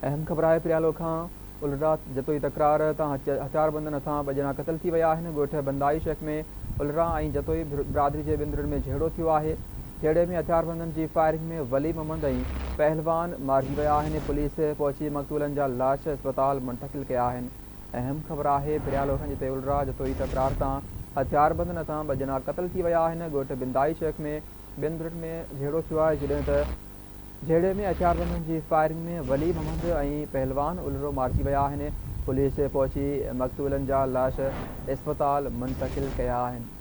अहम ख़बर आहे प्रियालो खां उलरा जतोई तकरार तां हथियारबंदनि सां ॿ ॼणा क़तल थी विया आहिनि। ॻोठ बंदाइश में उलरा ऐं जतोई बिरादरी जे बिंदरनि में झेड़ो थियो आहे। झेड़े में हथियारबंदनि जी फायरिंग में वली मोहम्मद ऐं पहलवान मारिजी विया आहिनि। पुलिस पहुची मक़तूलनि जा लाश अस्पताल मुंतक़िल कया आहिनि। अहम ख़बर आहे प्रियालो खां जिते उलरा जतोई तकरार तां हथियारबंदनि सां ॿ ॼणा क़तल थी विया आहिनि। ॻोठ बिंदाइश में बिंदरनि में झेड़ो थियो आहे, जॾहिं त झेड़े में हथियारबंदनि जी फायरिंग में वली मोहम्मद ऐं पहलवान उलरो मारिजी विया आहिनि। पुलिस पहुची मक़तूलनि जा लाश अस्पताल मुंतक़िल कया आहिनि।